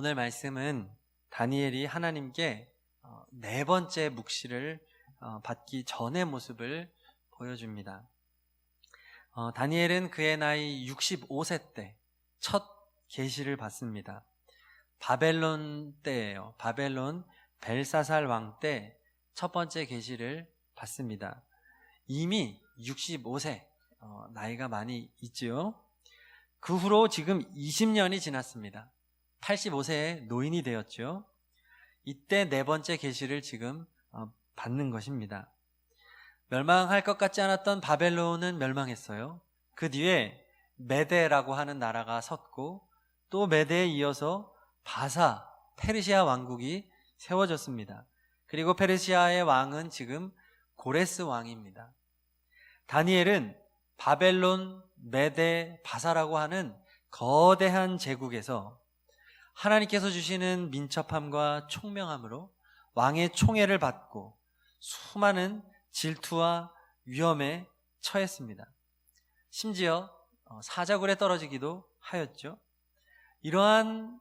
오늘 말씀은 다니엘이 하나님께 네 번째 묵시를 받기 전의 모습을 보여줍니다. 다니엘은 그의 나이 65세 때 첫 계시를 받습니다. 바벨론 때예요. 바벨론 벨사살 왕 때 첫 번째 계시를 받습니다. 이미 65세 나이가 많이 있지요. 그 후로 지금 20년이 지났습니다. 85세에 노인이 되었죠. 이때 네 번째 계시를 지금 받는 것입니다. 멸망할 것 같지 않았던 바벨론은 멸망했어요. 그 뒤에 메데라고 하는 나라가 섰고 또 메데에 이어서 바사, 페르시아 왕국이 세워졌습니다. 그리고 페르시아의 왕은 지금 고레스 왕입니다. 다니엘은 바벨론, 메데, 바사라고 하는 거대한 제국에서 하나님께서 주시는 민첩함과 총명함으로 왕의 총애를 받고 수많은 질투와 위험에 처했습니다. 심지어 사자굴에 떨어지기도 하였죠. 이러한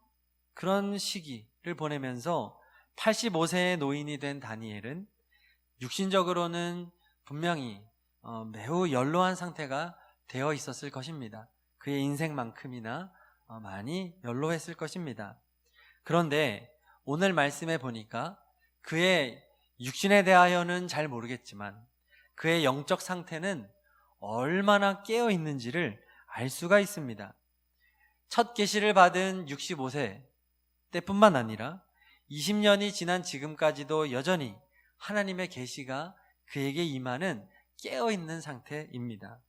그런 시기를 보내면서 85세의 노인이 된 다니엘은 육신적으로는 분명히 매우 연로한 상태가 되어 있었을 것입니다. 그의 인생만큼이나 많이 연로했을 것입니다. 그런데 오늘 말씀에 보니까 그의 육신에 대하여는 잘 모르겠지만 그의 영적 상태는 얼마나 깨어 있는지를 알 수가 있습니다. 첫 계시를 받은 65세 때뿐만 아니라 20년이 지난 지금까지도 여전히 하나님의 계시가 그에게 임하는 깨어 있는 상태입니다.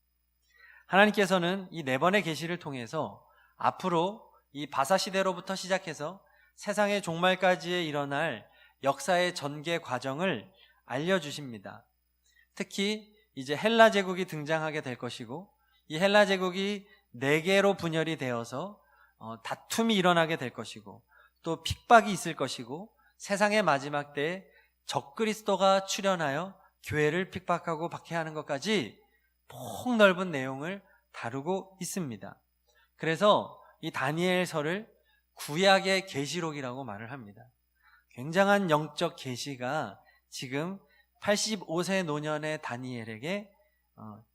하나님께서는 이 네 번의 계시를 통해서 앞으로 이 바사 시대로부터 시작해서 세상의 종말까지에 일어날 역사의 전개 과정을 알려주십니다. 특히 이제 헬라 제국이 등장하게 될 것이고 이 헬라 제국이 네 개로 분열이 되어서 다툼이 일어나게 될 것이고 또 핍박이 있을 것이고 세상의 마지막 때에 적그리스도가 출현하여 교회를 핍박하고 박해하는 것까지 폭넓은 내용을 다루고 있습니다. 그래서 이 다니엘서를 구약의 계시록이라고 말을 합니다. 굉장한 영적 계시가 지금 85세 노년의 다니엘에게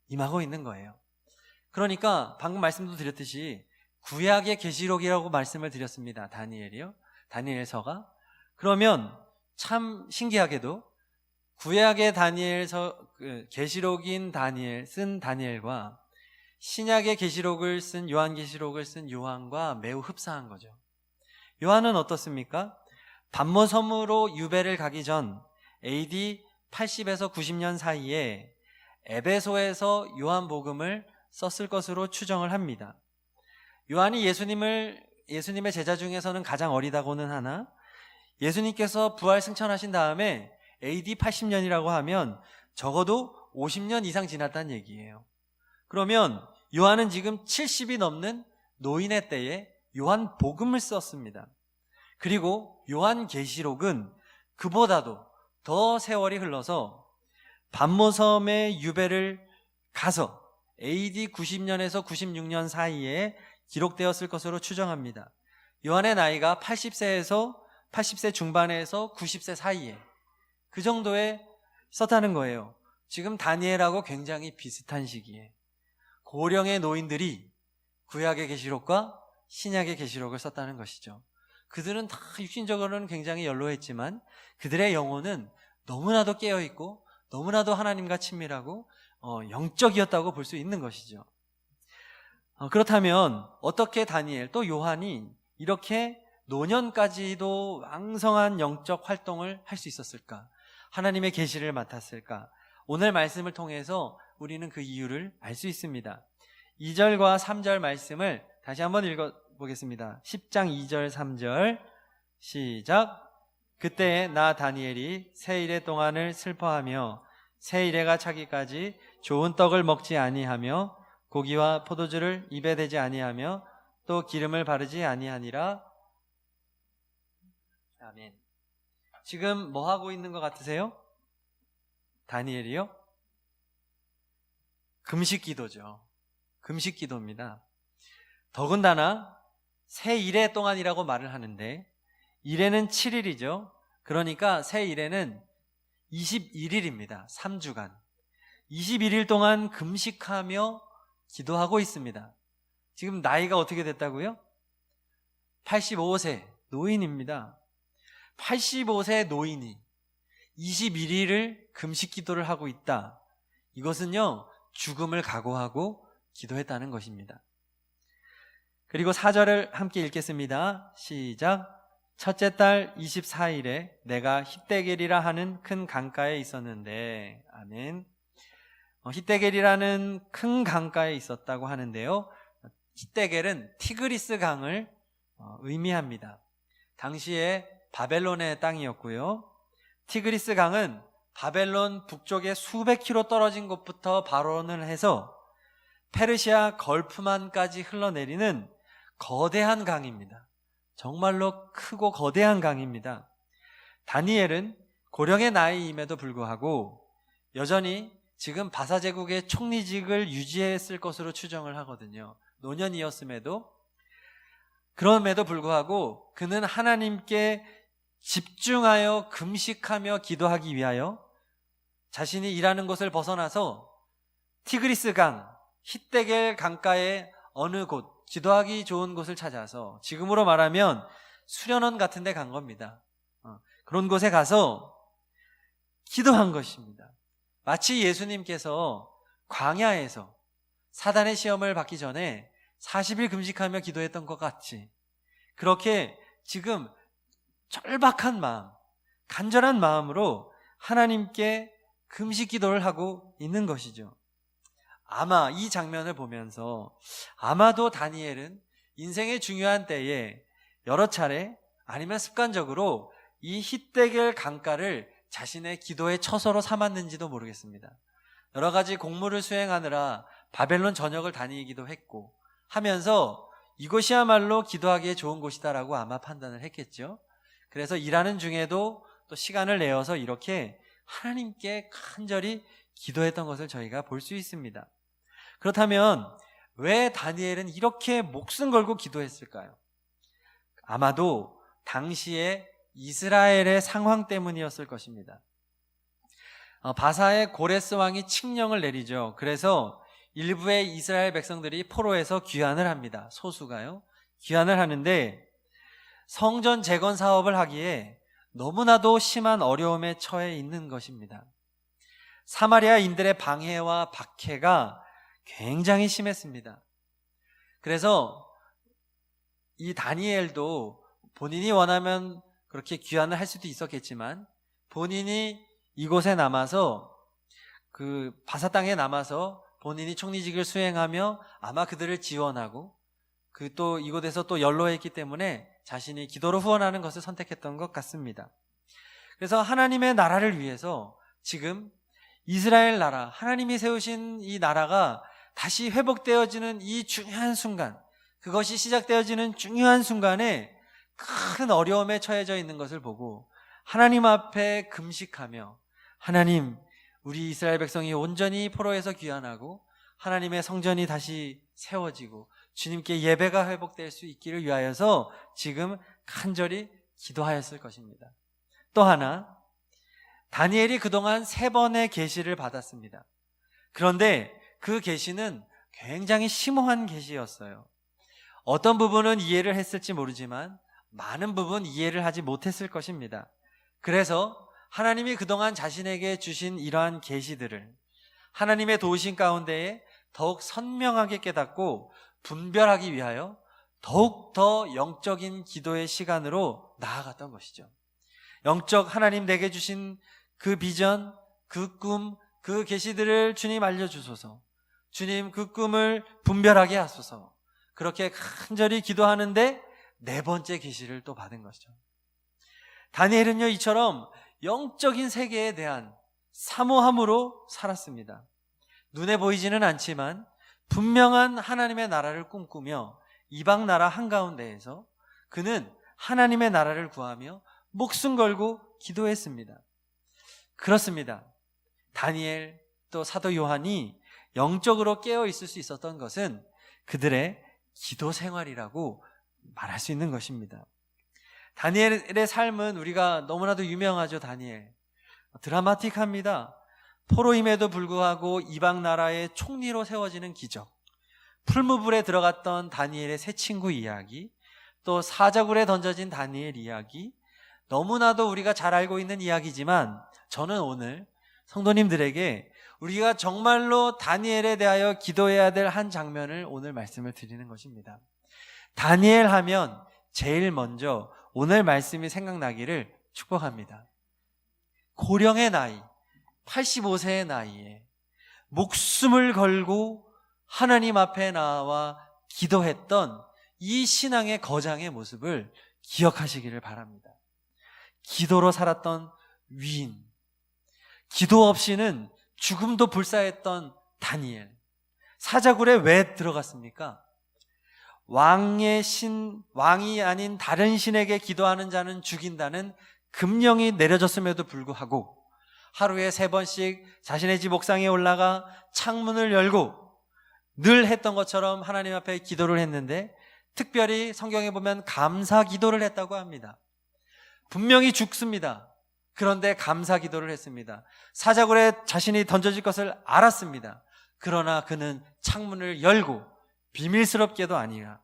임하고 있는 거예요. 그러니까 방금 말씀도 드렸듯이 구약의 계시록이라고 말씀을 드렸습니다. 다니엘이요. 다니엘서가. 그러면 참 신기하게도 구약의 다니엘서 계시록인 다니엘 쓴 다니엘과 신약의 계시록을 쓴 요한계시록을 쓴 요한과 매우 흡사한 거죠. 요한은 어떻습니까? 반모섬으로 유배를 가기 전 AD 80에서 90년 사이에 에베소에서 요한복음을 썼을 것으로 추정을 합니다. 요한이 예수님의 제자 중에서는 가장 어리다고는 하나 예수님께서 부활 승천하신 다음에 AD 80년이라고 하면 적어도 50년 이상 지났다는 얘기예요. 그러면 요한은 지금 70이 넘는 노인의 때에 요한복음을 썼습니다. 그리고 요한계시록은 그보다도 더 세월이 흘러서 반모섬의 유배를 가서 AD 90년에서 96년 사이에 기록되었을 것으로 추정합니다. 요한의 나이가 80세 중반에서 90세 사이에 그 정도에 썼다는 거예요. 지금 다니엘하고 굉장히 비슷한 시기에 고령의 노인들이 구약의 계시록과 신약의 계시록을 썼다는 것이죠. 그들은 다 육신적으로는 굉장히 연로했지만 그들의 영혼은 너무나도 깨어있고 너무나도 하나님과 친밀하고 영적이었다고 볼 수 있는 것이죠. 그렇다면 어떻게 다니엘 또 요한이 이렇게 노년까지도 왕성한 영적 활동을 할 수 있었을까? 하나님의 계시를 맡았을까? 오늘 말씀을 통해서 우리는 그 이유를 알 수 있습니다. 2절과 3절 말씀을 다시 한번 읽어보겠습니다. 10장 2절 3절 시작. 그때 나 다니엘이 새 이래 동안을 슬퍼하며 새 이래가 차기까지 좋은 떡을 먹지 아니하며 고기와 포도주를 입에 대지 아니하며 또 기름을 바르지 아니하니라. 아멘. 지금 뭐 하고 있는 것 같으세요? 다니엘이요? 금식 기도죠. 금식 기도입니다. 더군다나 새 일해 동안이라고 말을 하는데 일해는 7일이죠. 그러니까 새 일해는 21일입니다. 3주간. 21일 동안 금식하며 기도하고 있습니다. 지금 나이가 어떻게 됐다고요? 85세 노인입니다. 85세 노인이 21일을 금식 기도를 하고 있다. 이것은요, 죽음을 각오하고 기도했다는 것입니다. 그리고 4절을 함께 읽겠습니다. 시작. 첫째 달 24일에 내가 hit대겔이라 하는 큰 강가에 있었는데, 아멘. hit대겔이라는 큰 강가에 있었다고 하는데요, hit대겔은 티그리스 강을 의미합니다. 당시에 바벨론의 땅이었고요, 티그리스 강은 바벨론 북쪽에 수백 킬로 떨어진 곳부터 발원을 해서 페르시아 걸프만까지 흘러내리는 거대한 강입니다. 정말로 크고 거대한 강입니다. 다니엘은 고령의 나이임에도 불구하고 여전히 지금 바사 제국의 총리직을 유지했을 것으로 추정을 하거든요. 노년이었음에도, 그럼에도 불구하고 그는 하나님께 집중하여 금식하며 기도하기 위하여 자신이 일하는 곳을 벗어나서 티그리스 강, hit대겔 강가의 어느 곳, 기도하기 좋은 곳을 찾아서, 지금으로 말하면 수련원 같은 데 간 겁니다. 그런 곳에 가서 기도한 것입니다. 마치 예수님께서 광야에서 사단의 시험을 받기 전에 40일 금식하며 기도했던 것 같이, 그렇게 지금 절박한 마음, 간절한 마음으로 하나님께 금식 기도를 하고 있는 것이죠. 아마 이 장면을 보면서 아마도 다니엘은 인생의 중요한 때에 여러 차례 아니면 습관적으로 이 hit대겔 강가를 자신의 기도의 처소로 삼았는지도 모르겠습니다. 여러 가지 공무를 수행하느라 바벨론 전역을 다니기도 했고 하면서 이곳이야말로 기도하기에 좋은 곳이다라고 아마 판단을 했겠죠. 그래서 일하는 중에도 또 시간을 내어서 이렇게 하나님께 간절히 기도했던 것을 저희가 볼 수 있습니다. 그렇다면 왜 다니엘은 이렇게 목숨 걸고 기도했을까요? 아마도 당시의 이스라엘의 상황 때문이었을 것입니다. 바사의 고레스 왕이 칙령을 내리죠. 그래서 일부의 이스라엘 백성들이 포로에서 귀환을 합니다. 소수가요. 귀환을 하는데 성전 재건 사업을 하기에 너무나도 심한 어려움에 처해 있는 것입니다. 사마리아인들의 방해와 박해가 굉장히 심했습니다. 그래서 이 다니엘도 본인이 원하면 그렇게 귀환을 할 수도 있었겠지만 본인이 이곳에 남아서 그 바사 땅에 남아서 본인이 총리직을 수행하며 아마 그들을 지원하고 그 또 이곳에서 또 연로했기 때문에 자신이 기도로 후원하는 것을 선택했던 것 같습니다. 그래서 하나님의 나라를 위해서 지금 이스라엘 나라, 하나님이 세우신 이 나라가 다시 회복되어지는 이 중요한 순간, 그것이 시작되어지는 중요한 순간에 큰 어려움에 처해져 있는 것을 보고 하나님 앞에 금식하며, 하나님, 우리 이스라엘 백성이 온전히 포로에서 귀환하고 하나님의 성전이 다시 세워지고 주님께 예배가 회복될 수 있기를 위하여서 지금 간절히 기도하였을 것입니다. 또 하나, 다니엘이 그동안 3번의 계시를 받았습니다. 그런데 그 계시는 굉장히 심오한 계시였어요. 어떤 부분은 이해를 했을지 모르지만 많은 부분 이해를 하지 못했을 것입니다. 그래서 하나님이 그동안 자신에게 주신 이러한 계시들을 하나님의 도우심 가운데에 더욱 선명하게 깨닫고 분별하기 위하여 더욱 더 영적인 기도의 시간으로 나아갔던 것이죠. 영적 하나님 내게 주신 그 비전, 그 꿈, 그 계시들을 주님 알려주소서. 주님 그 꿈을 분별하게 하소서. 그렇게 간절히 기도하는데 4번째 계시를 또 받은 것이죠. 다니엘은요, 이처럼 영적인 세계에 대한 사모함으로 살았습니다. 눈에 보이지는 않지만 분명한 하나님의 나라를 꿈꾸며 이방 나라 한가운데에서 그는 하나님의 나라를 구하며 목숨 걸고 기도했습니다. 그렇습니다. 다니엘 또 사도 요한이 영적으로 깨어 있을 수 있었던 것은 그들의 기도 생활이라고 말할 수 있는 것입니다. 다니엘의 삶은 우리가 너무나도 유명하죠. 다니엘 드라마틱합니다. 포로임에도 불구하고 이방 나라의 총리로 세워지는 기적, 풀무불에 들어갔던 다니엘의 세 친구 이야기, 또 사자굴에 던져진 다니엘 이야기, 너무나도 우리가 잘 알고 있는 이야기지만 저는 오늘 성도님들에게 우리가 정말로 다니엘에 대하여 기도해야 될 한 장면을 오늘 말씀을 드리는 것입니다. 다니엘 하면 제일 먼저 오늘 말씀이 생각나기를 축복합니다. 고령의 나이, 85세의 나이에 목숨을 걸고 하나님 앞에 나와 기도했던 이 신앙의 거장의 모습을 기억하시기를 바랍니다. 기도로 살았던 위인, 기도 없이는 죽음도 불사했던 다니엘, 사자굴에 왜 들어갔습니까? 왕이 아닌 다른 신에게 기도하는 자는 죽인다는 금령이 내려졌음에도 불구하고 하루에 3번씩 자신의 집 옥상에 올라가 창문을 열고 늘 했던 것처럼 하나님 앞에 기도를 했는데, 특별히 성경에 보면 감사 기도를 했다고 합니다. 분명히 죽습니다. 그런데 감사 기도를 했습니다. 사자굴에 자신이 던져질 것을 알았습니다. 그러나 그는 창문을 열고 비밀스럽게도 아니라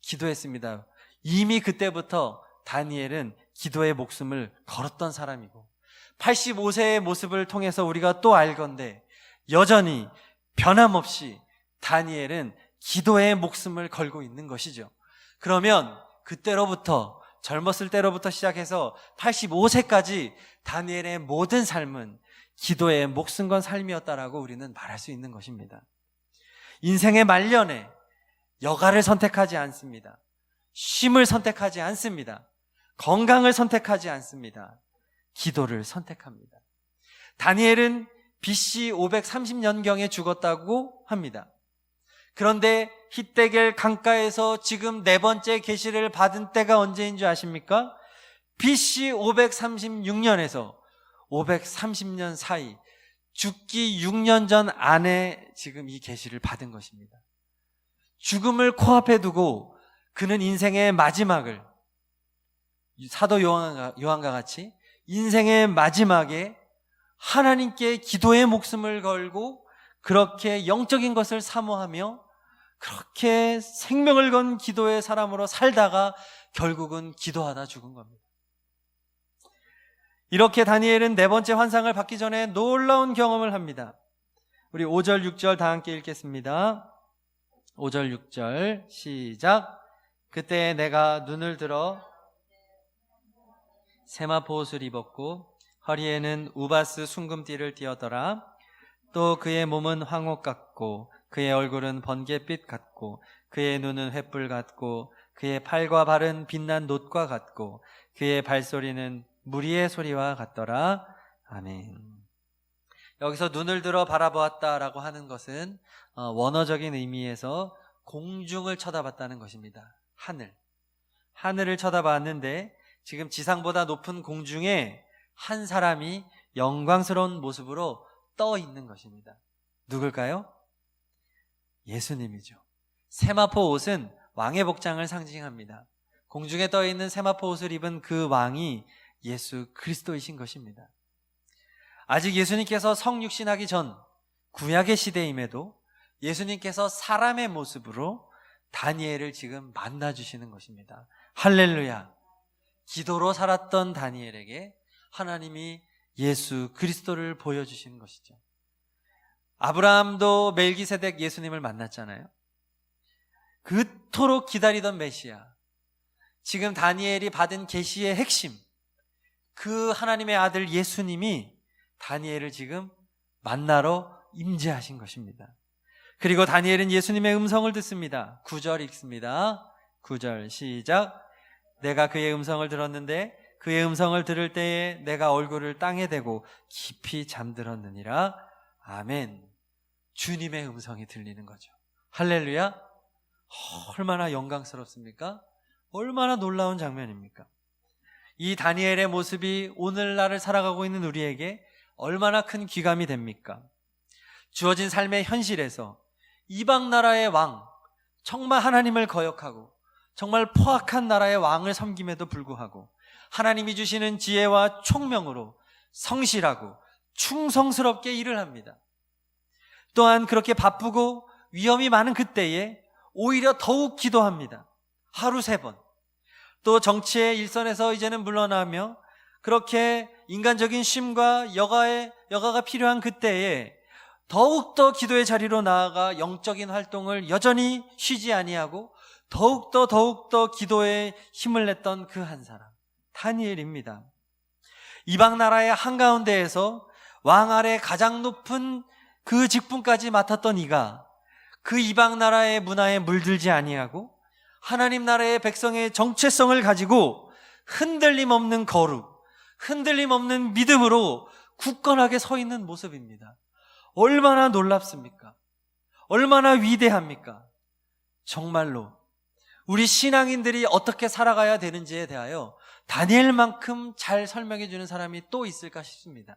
기도했습니다. 이미 그때부터 다니엘은 기도의 목숨을 걸었던 사람이고 85세의 모습을 통해서 우리가 또 알건대 여전히 변함없이 다니엘은 기도의 목숨을 걸고 있는 것이죠. 그러면 그때로부터, 젊었을 때로부터 시작해서 85세까지 다니엘의 모든 삶은 기도에 목숨 건 삶이었다라고 우리는 말할 수 있는 것입니다. 인생의 말년에 여가를 선택하지 않습니다. 쉼을 선택하지 않습니다. 건강을 선택하지 않습니다. 기도를 선택합니다. 다니엘은 BC 530년경에 죽었다고 합니다. 그런데 히데겔 강가에서 지금 4번째 계시를 받은 때가 언제인 줄 아십니까? BC 536년에서 530년 사이, 죽기 6년 전 안에 지금 이 계시를 받은 것입니다. 죽음을 코앞에 두고 그는 인생의 마지막을, 사도 요한과 같이 인생의 마지막에 하나님께 기도의 목숨을 걸고 그렇게 영적인 것을 사모하며 그렇게 생명을 건 기도의 사람으로 살다가 결국은 기도하다 죽은 겁니다. 이렇게 다니엘은 4번째 환상을 받기 전에 놀라운 경험을 합니다. 우리 5절 6절 다 함께 읽겠습니다. 5절 6절 시작. 그때 내가 눈을 들어 세마포 옷을 입었고 허리에는 우바스 순금띠를 띠었더라. 또 그의 몸은 황옥 같고 그의 얼굴은 번갯빛 같고 그의 눈은 횃불 같고 그의 팔과 발은 빛난 놋과 같고 그의 발소리는 무리의 소리와 같더라. 아멘. 여기서 눈을 들어 바라보았다라고 하는 것은 원어적인 의미에서 공중을 쳐다봤다는 것입니다. 하늘을 쳐다봤는데 지금 지상보다 높은 공중에 한 사람이 영광스러운 모습으로 떠 있는 것입니다. 누굴까요? 예수님이죠. 세마포 옷은 왕의 복장을 상징합니다. 공중에 떠 있는 세마포 옷을 입은 그 왕이 예수 그리스도이신 것입니다. 아직 예수님께서 성육신하기 전 구약의 시대임에도 예수님께서 사람의 모습으로 다니엘을 지금 만나주시는 것입니다. 할렐루야. 기도로 살았던 다니엘에게 하나님이 예수 그리스도를 보여주시는 것이죠. 아브라함도 멜기세덱 예수님을 만났잖아요. 그토록 기다리던 메시아, 지금 다니엘이 받은 계시의 핵심, 그 하나님의 아들 예수님이 다니엘을 지금 만나러 임재하신 것입니다. 그리고 다니엘은 예수님의 음성을 듣습니다. 9절 읽습니다. 9절 시작. 내가 그의 음성을 들었는데 그의 음성을 들을 때에 내가 얼굴을 땅에 대고 깊이 잠들었느니라. 아멘. 주님의 음성이 들리는 거죠. 할렐루야. 얼마나 영광스럽습니까? 얼마나 놀라운 장면입니까? 이 다니엘의 모습이 오늘날을 살아가고 있는 우리에게 얼마나 큰 귀감이 됩니까? 주어진 삶의 현실에서 이방 나라의 왕, 정말 하나님을 거역하고 정말 포악한 나라의 왕을 섬김에도 불구하고 하나님이 주시는 지혜와 총명으로 성실하고 충성스럽게 일을 합니다. 또한 그렇게 바쁘고 위험이 많은 그때에 오히려 더욱 기도합니다. 하루 3번. 또 정치의 일선에서 이제는 물러나며 그렇게 인간적인 쉼과 여가가 필요한 그때에 더욱더 기도의 자리로 나아가 영적인 활동을 여전히 쉬지 아니하고 더욱더 기도에 힘을 냈던 그 한 사람, 다니엘입니다. 이방 나라의 한가운데에서 왕 아래 가장 높은 그 직분까지 맡았던 이가 그 이방 나라의 문화에 물들지 아니하고 하나님 나라의 백성의 정체성을 가지고 흔들림 없는 거룩, 흔들림 없는 믿음으로 굳건하게 서 있는 모습입니다. 얼마나 놀랍습니까? 얼마나 위대합니까? 정말로 우리 신앙인들이 어떻게 살아가야 되는지에 대하여 다니엘만큼 잘 설명해 주는 사람이 또 있을까 싶습니다.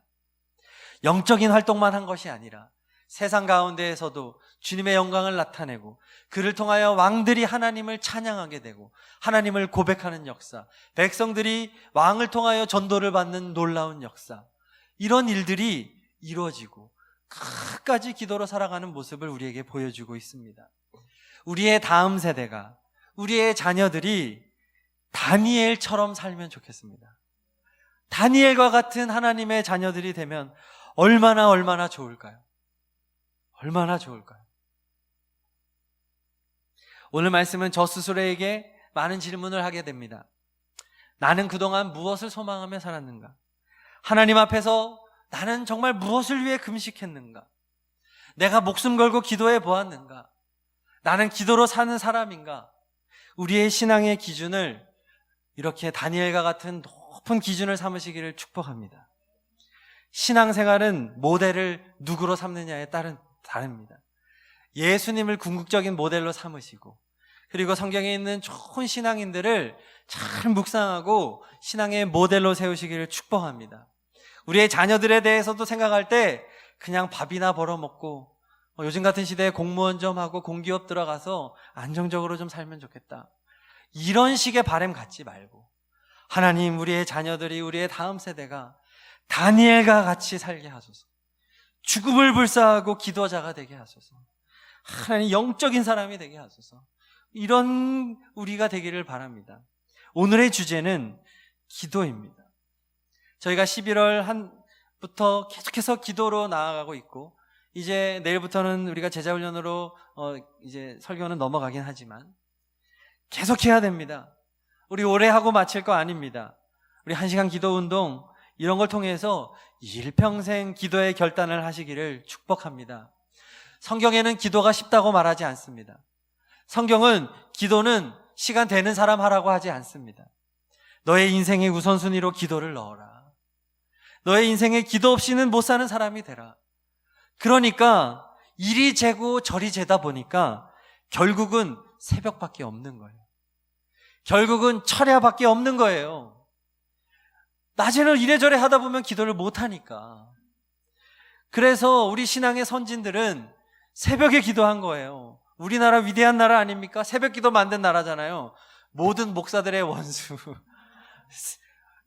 영적인 활동만 한 것이 아니라 세상 가운데에서도 주님의 영광을 나타내고 그를 통하여 왕들이 하나님을 찬양하게 되고 하나님을 고백하는 역사, 백성들이 왕을 통하여 전도를 받는 놀라운 역사, 이런 일들이 이루어지고 끝까지 기도로 살아가는 모습을 우리에게 보여주고 있습니다. 우리의 다음 세대가, 우리의 자녀들이 다니엘처럼 살면 좋겠습니다. 다니엘과 같은 하나님의 자녀들이 되면 얼마나 좋을까요? 얼마나 좋을까요? 오늘 말씀은 저 스스로에게 많은 질문을 하게 됩니다. 나는 그동안 무엇을 소망하며 살았는가? 하나님 앞에서 나는 정말 무엇을 위해 금식했는가? 내가 목숨 걸고 기도해 보았는가? 나는 기도로 사는 사람인가? 우리의 신앙의 기준을 이렇게 다니엘과 같은 높은 기준을 삼으시기를 축복합니다. 신앙생활은 모델을 누구로 삼느냐에 따른 다릅니다. 예수님을 궁극적인 모델로 삼으시고 그리고 성경에 있는 좋은 신앙인들을 잘 묵상하고 신앙의 모델로 세우시기를 축복합니다. 우리의 자녀들에 대해서도 생각할 때 그냥 밥이나 벌어먹고 요즘 같은 시대에 공무원 좀 하고 공기업 들어가서 안정적으로 좀 살면 좋겠다, 이런 식의 바람 갖지 말고 하나님, 우리의 자녀들이, 우리의 다음 세대가 다니엘과 같이 살게 하소서. 죽음을 불사하고 기도자가 되게 하소서. 하나님, 영적인 사람이 되게 하소서. 이런 우리가 되기를 바랍니다. 오늘의 주제는 기도입니다. 저희가 11월부터 계속해서 기도로 나아가고 있고 이제 내일부터는 우리가 제자훈련으로 이제 설교는 넘어가긴 하지만 계속해야 됩니다. 우리 오래 하고 마칠 거 아닙니다. 우리 1시간 기도 운동 이런 걸 통해서 일평생 기도의 결단을 하시기를 축복합니다. 성경에는 기도가 쉽다고 말하지 않습니다. 성경은 기도는 시간 되는 사람 하라고 하지 않습니다. 너의 인생의 우선순위로 기도를 넣어라. 너의 인생에 기도 없이는 못 사는 사람이 되라. 그러니까 이리 재고 저리 재다 보니까 결국은 새벽밖에 없는 거예요. 결국은 철야밖에 없는 거예요. 낮에는 이래저래 하다 보면 기도를 못 하니까. 그래서 우리 신앙의 선진들은 새벽에 기도한 거예요. 우리나라 위대한 나라 아닙니까? 새벽 기도 만든 나라잖아요. 모든 목사들의 원수.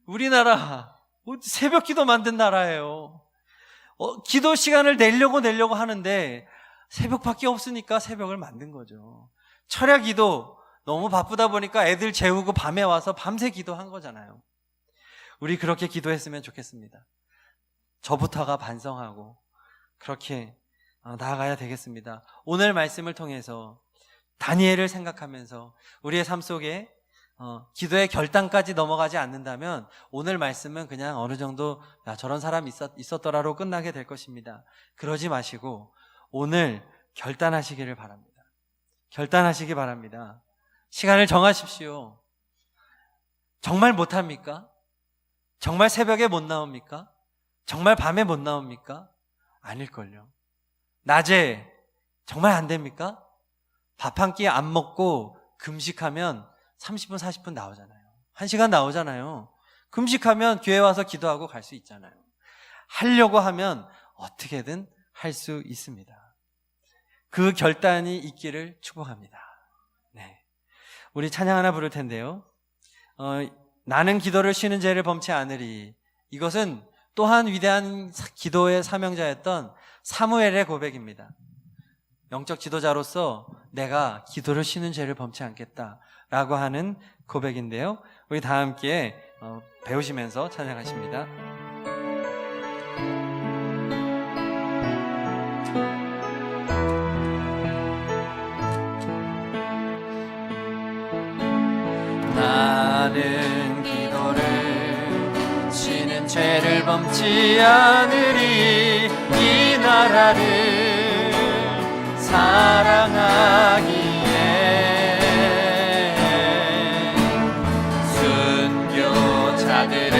우리나라 새벽 기도 만든 나라예요. 기도 시간을 내려고 하는데 새벽밖에 없으니까 새벽을 만든 거죠. 철야 기도 너무 바쁘다 보니까 애들 재우고 밤에 와서 밤새 기도한 거잖아요. 우리 그렇게 기도했으면 좋겠습니다. 저부터가 반성하고 그렇게 나아가야 되겠습니다. 오늘 말씀을 통해서 다니엘을 생각하면서 우리의 삶 속에 기도의 결단까지 넘어가지 않는다면 오늘 말씀은 그냥 어느 정도 저런 사람이 있었더라로 끝나게 될 것입니다. 그러지 마시고 오늘 결단하시기를 바랍니다. 결단하시기 바랍니다. 시간을 정하십시오. 정말 못합니까? 정말 새벽에 못 나옵니까? 정말 밤에 못 나옵니까? 아닐걸요. 낮에 정말 안 됩니까? 밥 한 끼 안 먹고 금식하면 30분, 40분 나오잖아요. 1시간 나오잖아요. 금식하면 교회 와서 기도하고 갈 수 있잖아요. 하려고 하면 어떻게든 할 수 있습니다. 그 결단이 있기를 축복합니다. 네. 우리 찬양 하나 부를 텐데요. 나는 기도를 쉬는 죄를 범치 않으리. 이것은 또한 위대한 기도의 사명자였던 사무엘의 고백입니다. 영적 지도자로서 내가 기도를 쉬는 죄를 범치 않겠다라고 하는 고백인데요. 우리 다 함께 배우시면서 찬양하십니다. 나는 기도를 쉬는 죄를 범치 않으리. 이 나라를 사랑하기에 순교자들의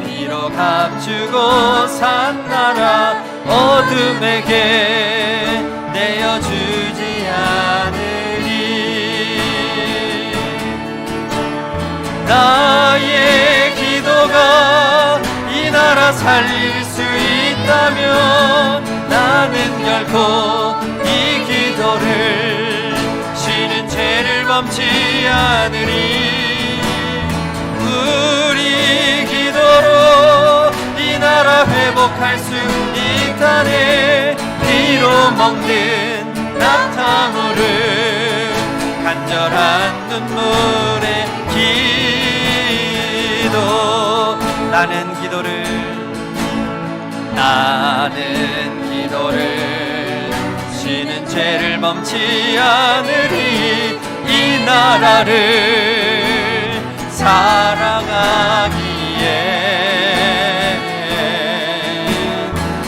피로 값주고 산 나라 어둠에게 내어주지 않으리. 나의 기도가 이 나라 살릴 수 있다면 나는 결코 이 기도를 쉬는 죄를 범치 않으리. 우리 기도로 이 나라 회복할 수 있다네. 피로 먹는 낙타물을 간절한 눈물의 기도. 나는 기도를 쉬는 죄를 범치 않으리. 이 나라를 사랑하기에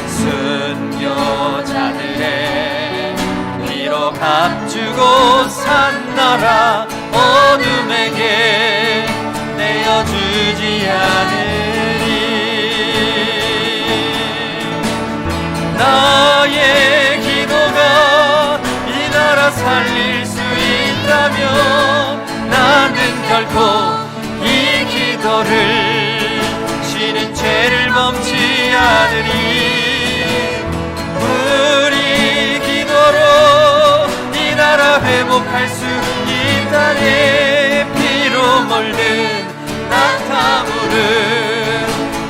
순교자들의 피로 값주고 산 나라 어둠에게 내어주지 않으리. 나의 기도가 이 나라 살릴 수 있다면 나는 결코 이 기도를 쉬는 죄를 범치 않으리. 우리 기도로 이 나라 회복할 수 있다네. 피로 몰든 낙타물은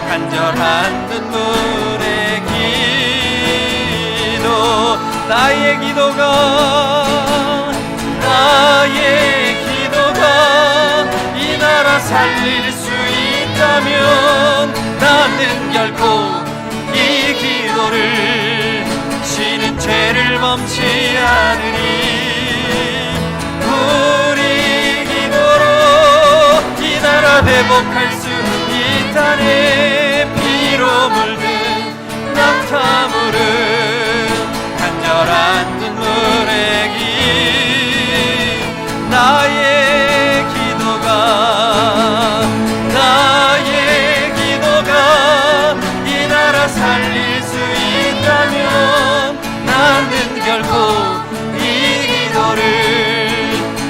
간절한 눈물의 나의 기도가 이 나라 살릴 수 있다면 나는 결코 이 기도를 쉬는 죄를 범치 않으리. 우리 기도로 이 나라 회복할 수 있다네. 피로 물든 낙타물은 간절한 눈물의 길. 나의 기도가 이 나라 살릴 수 있다면 나는 결코 이 기도를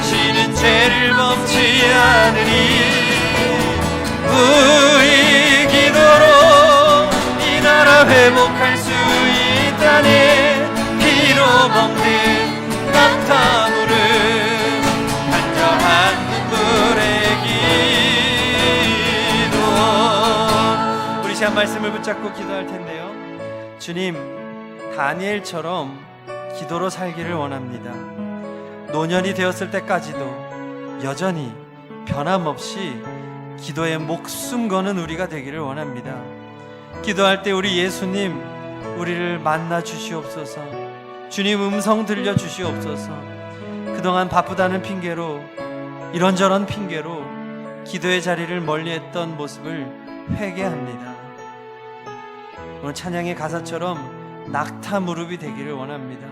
쉬는 죄를 범치 않으리. 우리 기도로 이 나라 회복할 수 있다네. 피로 먹는 낙타물은 간절한 눈물의 기도. 우리 시한 말씀을 붙잡고 기도할 텐데요. 주님, 다니엘처럼 기도로 살기를 원합니다. 노년이 되었을 때까지도 여전히 변함없이 기도에 목숨 거는 우리가 되기를 원합니다. 기도할 때 우리 예수님, 우리를 만나 주시옵소서. 주님 음성 들려 주시옵소서. 그동안 바쁘다는 핑계로, 이런저런 핑계로 기도의 자리를 멀리했던 모습을 회개합니다. 오늘 찬양의 가사처럼 낙타 무릎이 되기를 원합니다.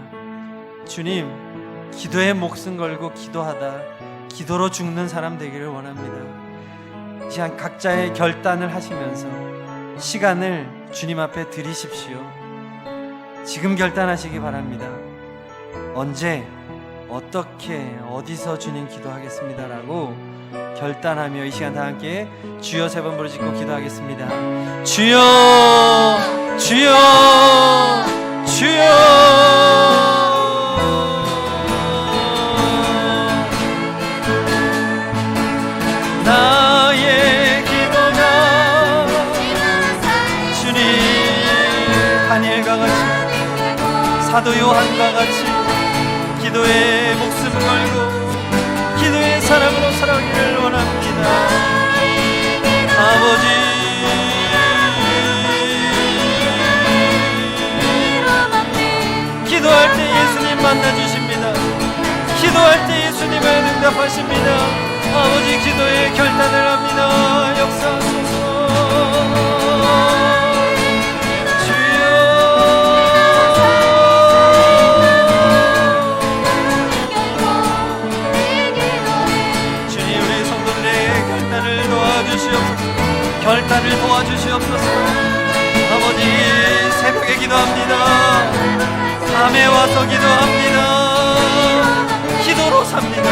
주님, 기도에 목숨 걸고 기도하다 기도로 죽는 사람 되기를 원합니다. 이 시간 각자의 결단을 하시면서 시간을 주님 앞에 드리십시오. 지금 결단하시기 바랍니다. 언제, 어떻게, 어디서 주님 기도하겠습니다라고 결단하며 이 시간 다 함께 주여 3번 부르짖고 기도하겠습니다. 주여, 주여, 주여. 사도 요한과 같이 기도에 목숨 걸고 기도의 사람으로 살아가기를 원합니다. 아버지, 기도할 때 예수님 만나주십니다. 기도할 때 예수님을 응답하십니다. 아버지, 기도에 결단을 합니다. 역사하소서. 결단을 도와주시옵소서. 아버지, 새벽에 기도합니다. 밤에 와서 기도합니다. 기도로 삽니다.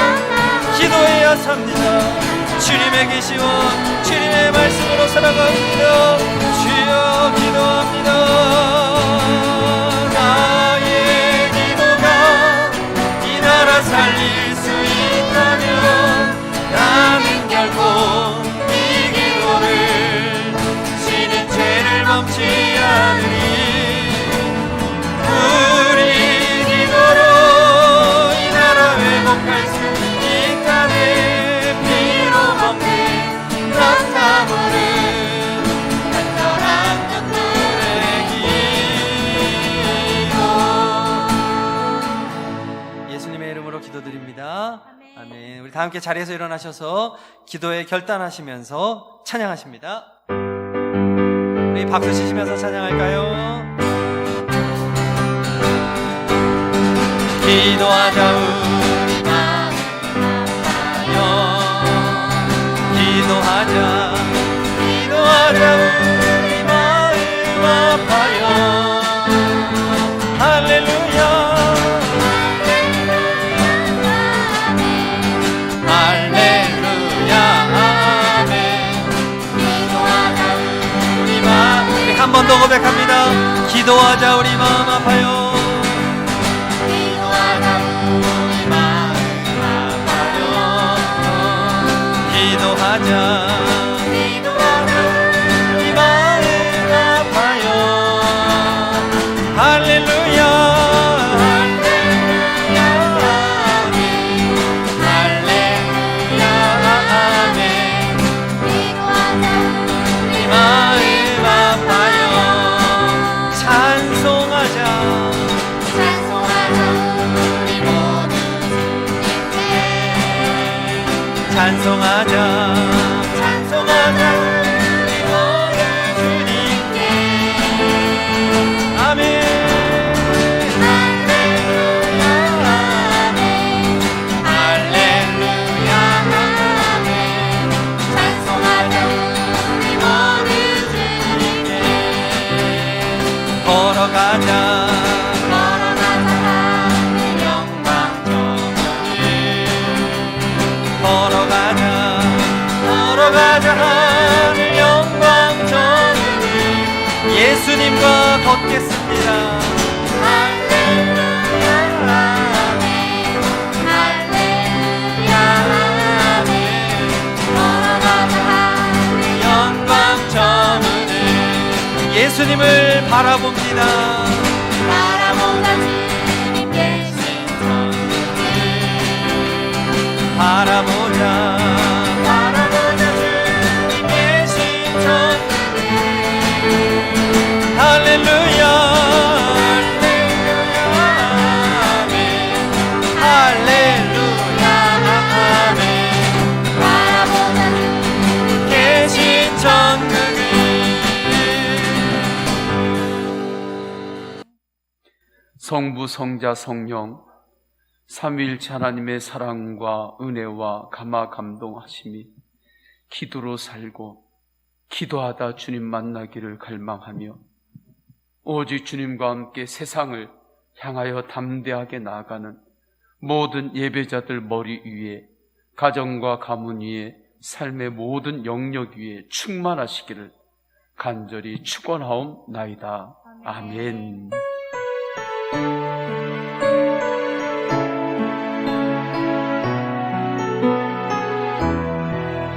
기도해야 삽니다. 주님의 계시와 주님의 말씀으로 살아갑니다. 주여, 기도합니다. 나의 기도가 이 나라 살릴 수 있다면 나는 결코 멈지 않으리. 우리 기도로 이 나라 회복할 수 있다네. 피로 먹는 낙타물은 간절한 눈물의 기도. 예수님의 이름으로 기도드립니다. 아멘. 우리 다 함께 자리에서 일어나셔서 기도에 결단하시면서 찬양하십니다. 우리 박수 치시면서 찬양할까요? 기도하자 우리 마음 아파요. 기도하자 우리 마음 아파요. 할렐루야 할렐루야 아멘. 한 번 더 고백합니다. 기도하자 우리 마음 아파요. 기도하자 우리 마음 아파요. 기도하자 우리 마음 아파요. 할렐루야 찬송하자 찬송하자 우리 모두 주님께. 아멘. 할렐루야 아멘. 할렐루야 아멘. 찬송하자 우리 모두 주님께. 걸어가자 걸어가자 하늘 영광 전을 예수님과 걷겠습니다. 할렐루야 아멘. 할렐루야 아멘. 걸어가자 하늘 영광 전을 예수님을 바라봅니다. 바라보자 주님 계신 천국을 바라보자 할렐루야 할렐루야 아멘. 바라보자 계신 천국을. 성부 성자 성령 삼위일체 하나님의 사랑과 은혜와 감화 감동하심이 기도로 살고 기도하다 주님 만나기를 갈망하며 오직 주님과 함께 세상을 향하여 담대하게 나아가는 모든 예배자들 머리 위에, 가정과 가문 위에, 삶의 모든 영역 위에 충만하시기를 간절히 축원하옵나이다. 아멘.